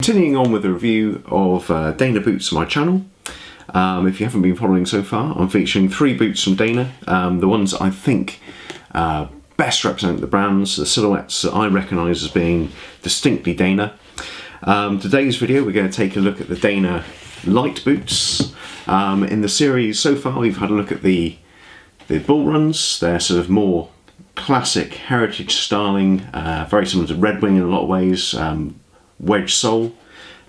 Continuing on with the review of DANNER boots on my channel. If you haven't been following so far, I'm featuring 3 boots from DANNER, the ones I think best represent the brands, the silhouettes that I recognise as being distinctly DANNER. Today's video we're going to take a look at the DANNER light boots. In the series so far we've had a look at the bull runs. They're sort of more classic heritage styling, very similar to Red Wing in a lot of ways, wedge sole.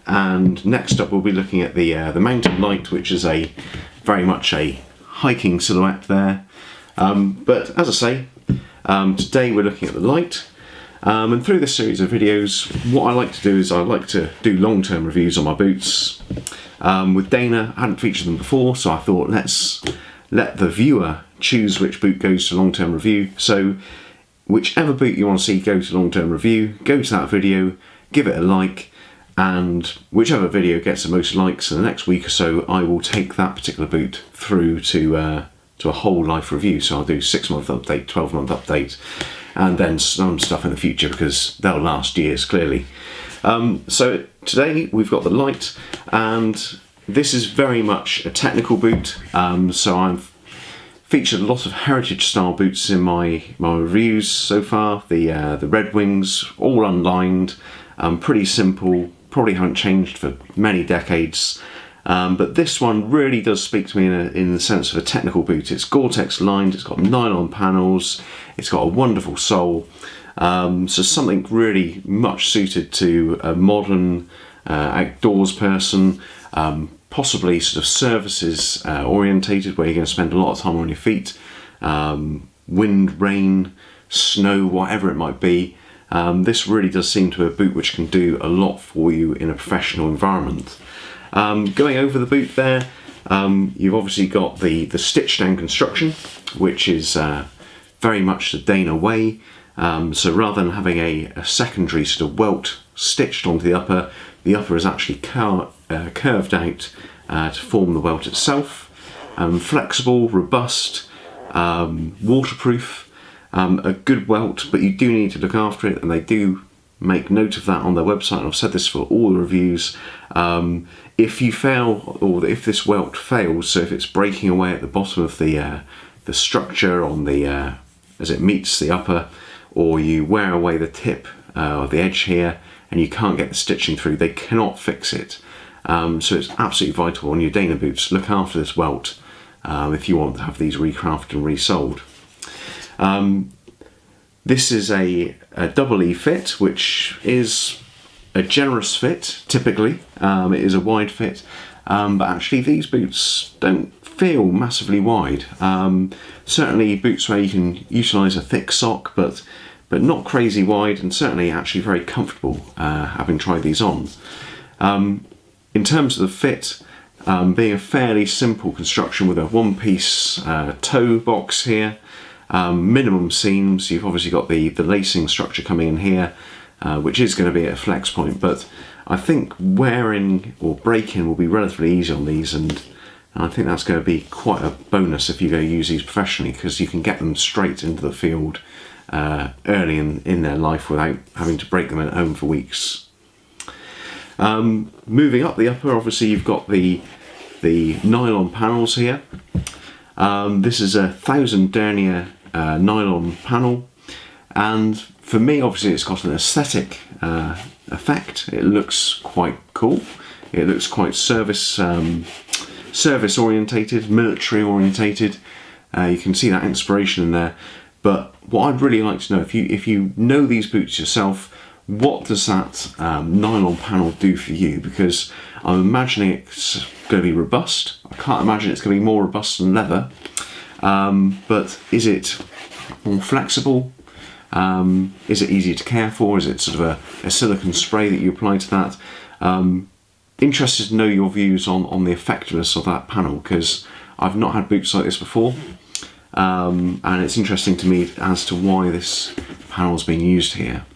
And next up we'll be looking at the mountain light, which is very much a hiking silhouette there. But as I say, today we're looking at the light. And through this series of videos, what I like to do is I like to do long-term reviews on my boots. With DANNER, I hadn't featured them before, so I thought let's let the viewer choose which boot goes to long-term review. So whichever boot you want to see go to long-term review, go to that video, give it a like, and whichever video gets the most likes in the next week or so, I will take that particular boot through to a whole life review. So I'll do 6-month update, 12-month update, and then some stuff in the future because they'll last years clearly. So today we've got the light, and this is very much a technical boot. So I've featured a lot of heritage style boots in my reviews so far. The Red Wings, all unlined, pretty simple, probably haven't changed for many decades. But this one really does speak to me in the sense of a technical boot. It's Gore-Tex lined, it's got nylon panels, it's got a wonderful sole. So something really much suited to a modern outdoors person, possibly sort of services orientated, where you're going to spend a lot of time on your feet, wind, rain, snow, whatever it might be. This really does seem to be a boot which can do a lot for you in a professional environment. Going over the boot there, you've obviously got the stitch down construction, which is very much the DANNER way. So rather than having a secondary sort of welt stitched onto the upper is actually curved out to form the welt itself. Flexible, robust, waterproof. A good welt, but you do need to look after it, and they do make note of that on their website, and I've said this for all the reviews. If you fail, or if this welt fails, so if it's breaking away at the bottom of the structure on the as it meets the upper, or you wear away the tip or the edge here and you can't get the stitching through, they cannot fix it. So it's absolutely vital on your DANNER boots, look after this welt if you want to have these recrafted and resoled. This is a double E fit, which is a generous fit typically. It is a wide fit, but actually these boots don't feel massively wide. Certainly boots where you can utilise a thick sock, but not crazy wide, and certainly actually very comfortable having tried these on. In terms of the fit, being a fairly simple construction with a one-piece toe box here, minimum seams. You've obviously got the lacing structure coming in here, which is going to be at a flex point, but I think wearing or breaking will be relatively easy on these, and I think that's going to be quite a bonus if you go use these professionally, because you can get them straight into the field early in their life without having to break them at home for weeks. Moving up the upper, obviously you've got the nylon panels here. This is a 1000 denier nylon panel, and for me obviously it's got an aesthetic effect. It looks quite cool, it looks quite service orientated, military orientated. You can see that inspiration in there, but what I'd really like to know, if you know these boots yourself, what does that nylon panel do for you? Because I'm imagining it's going to be robust. I can't imagine it's going to be more robust than leather. But is it more flexible? Is it easier to care for? Is it sort of a silicone spray that you apply to that? Interested to know your views on the effectiveness of that panel, because I've not had boots like this before. And it's interesting to me as to why this panel is being used here.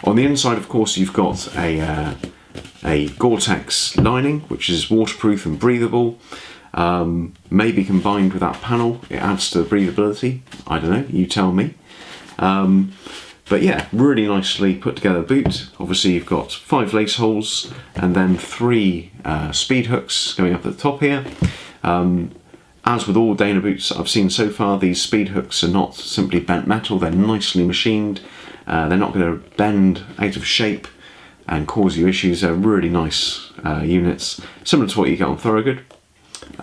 On the inside, of course, you've got a Gore-Tex lining, which is waterproof and breathable. Maybe combined with that panel, it adds to the breathability. I don't know, you tell me. But yeah, really nicely put together boot. Obviously you've got 5 lace holes and then 3 speed hooks going up at the top here. As with all Dana boots I've seen so far, these speed hooks are not simply bent metal, they're nicely machined. They're not going to bend out of shape and cause you issues. They're really nice units, similar to what you get on Thorogood.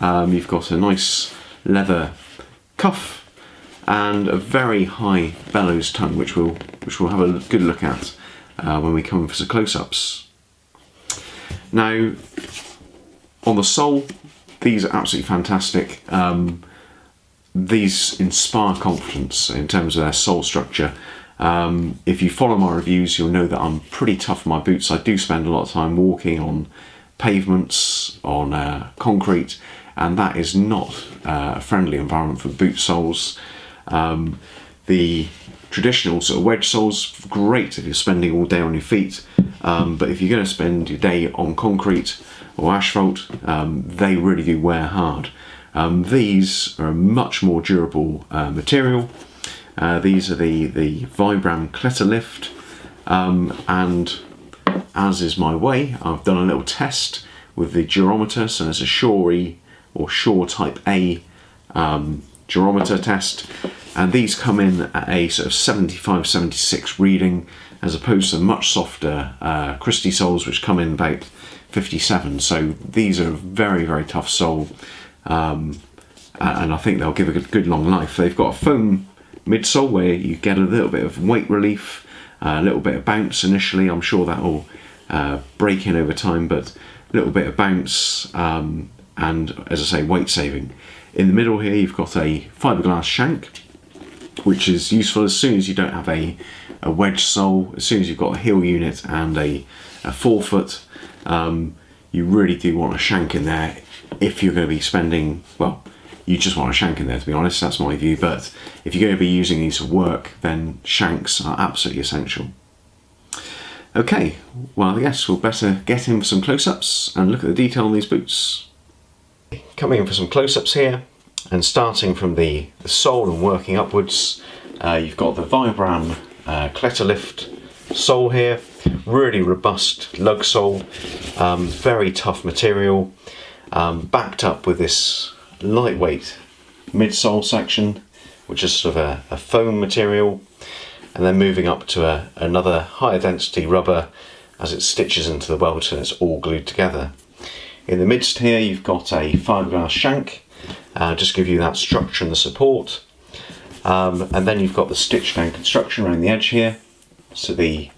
You've got a nice leather cuff and a very high bellows tongue, which we'll have a good look at when we come for some close-ups. Now, on the sole, these are absolutely fantastic. These inspire confidence in terms of their sole structure. If you follow my reviews, you'll know that I'm pretty tough on my boots. I do spend a lot of time walking on pavements, on concrete, and that is not a friendly environment for boot soles. The traditional sort of wedge soles, great if you're spending all day on your feet, but if you're going to spend your day on concrete or asphalt, they really do wear hard. These are a much more durable material. These are the Vibram Clitter Lift, and as is my way, I've done a little test with the durometer. So there's a Shore or Shore Type A durometer test, and these come in at a sort of 75-76 reading, as opposed to much softer Christie soles, which come in about 57. So these are a very, very tough sole, and I think they'll give a good long life. They've got a foam midsole where you get a little bit of weight relief, a little bit of bounce initially. I'm sure that will break in over time, but a little bit of bounce and, as I say, weight saving. In the middle here you've got a fiberglass shank, which is useful as soon as you don't have a wedge sole. As soon as you've got a heel unit and a forefoot, you really do want a shank in there if you're going to be spending, well, you just want a shank in there, to be honest, that's my view, but if you're going to be using these for work, then shanks are absolutely essential. Okay, well I guess we'll better get in for some close-ups and look at the detail on these boots. Coming in for some close-ups here, and starting from the sole and working upwards, you've got the Vibram Clitter Lift sole here, really robust lug sole, very tough material, backed up with this lightweight midsole section, which is sort of a foam material, and then moving up to another higher density rubber as it stitches into the welt and it's all glued together. In the midst here you've got a fiberglass shank, just give you that structure and the support, and then you've got the stitch down construction around the edge here, so the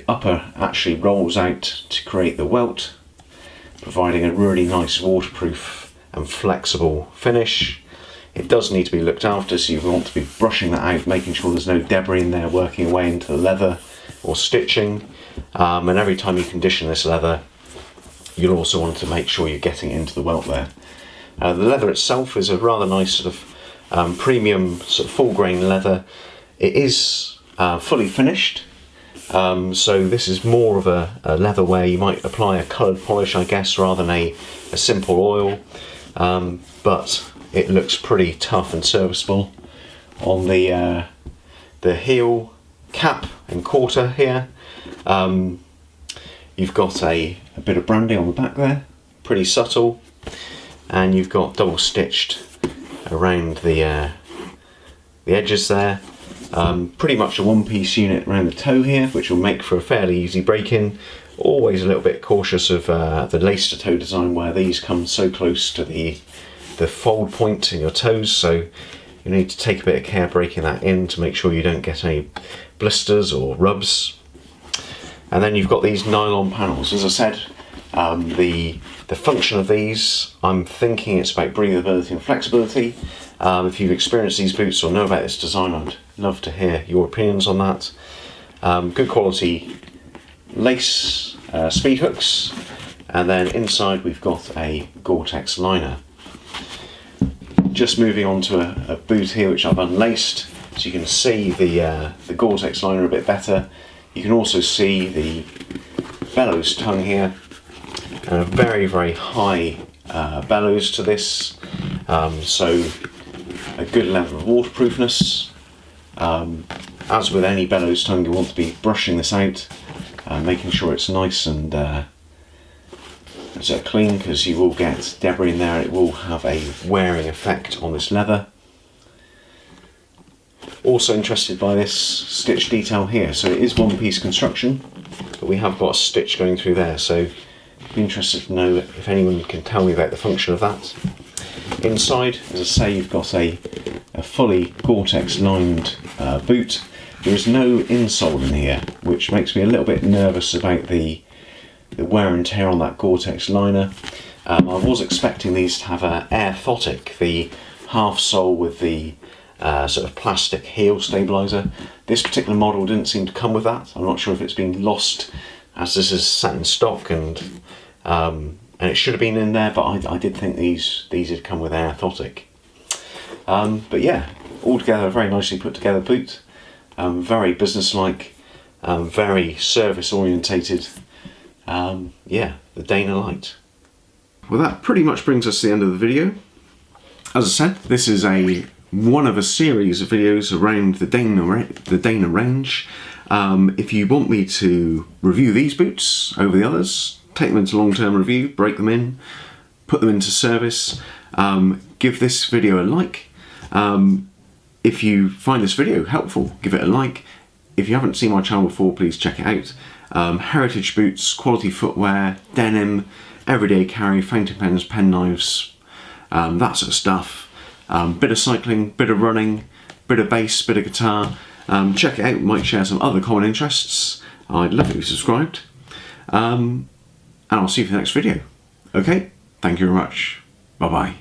upper actually rolls out to create the welt, providing a really nice waterproof and flexible finish. It does need to be looked after, so you want to be brushing that out, making sure there's no debris in there working away into the leather or stitching, and every time you condition this leather you'll also want to make sure you're getting it into the welt there. The leather itself is a rather nice sort of premium sort of full grain leather. It is fully finished, so this is more of a leather where you might apply a coloured polish, I guess, rather than a simple oil, but it looks pretty tough and serviceable. On the heel cap and quarter here, you've got a bit of branding on the back there, pretty subtle, and you've got double stitched around the edges there. Pretty much a one-piece unit around the toe here, which will make for a fairly easy break-in. Always a little bit cautious of the lace to toe design, where these come so close to the fold point in your toes, so you need to take a bit of care breaking that in to make sure you don't get any blisters or rubs. And then you've got these nylon panels. As I said, the function of these, I'm thinking it's about breathability and flexibility. If you've experienced these boots or know about this design, I'd love to hear your opinions on that. Good quality lace speed hooks, and then inside we've got a Gore-Tex liner. Just moving on to a boot here which I've unlaced, so you can see the Gore-Tex liner a bit better. You can also see the bellows tongue here, and a very, very high bellows to this, so a good level of waterproofness. as with any bellows tongue, you want to be brushing this out, making sure it's nice and clean, because you will get debris in there. It will have a wearing effect on this leather. Also interested by this stitch detail here. So it is one piece construction, but we have got a stitch going through there. So I'd be interested to know if anyone can tell me about the function of that. Inside, as I say, you've got a fully Gore-Tex lined boot. There is no insole in here, which makes me a little bit nervous about the wear and tear on that Gore-Tex liner. I was expecting these to have an airthotic, the half sole with the sort of plastic heel stabiliser. This particular model didn't seem to come with that. I'm not sure if it's been lost as this is sat in stock, and it should have been in there, but I did think these had come with airthotic. But yeah, altogether a very nicely put together boot. Very businesslike, very service orientated. Yeah, the Dana Light. Well, that pretty much brings us to the end of the video. As I said, this is one of a series of videos around the Dana range. If you want me to review these boots over the others, take them into long-term review, break them in, put them into service, give this video a like. If you find this video helpful, give it a like. If you haven't seen my channel before, please check it out. Heritage boots, quality footwear, denim, everyday carry, fountain pens, penknives, that sort of stuff. Bit of cycling, bit of running, bit of bass, bit of guitar. Check it out, might share some other common interests. I'd love it if you subscribed. And I'll see you for the next video. Okay, thank you very much. Bye bye.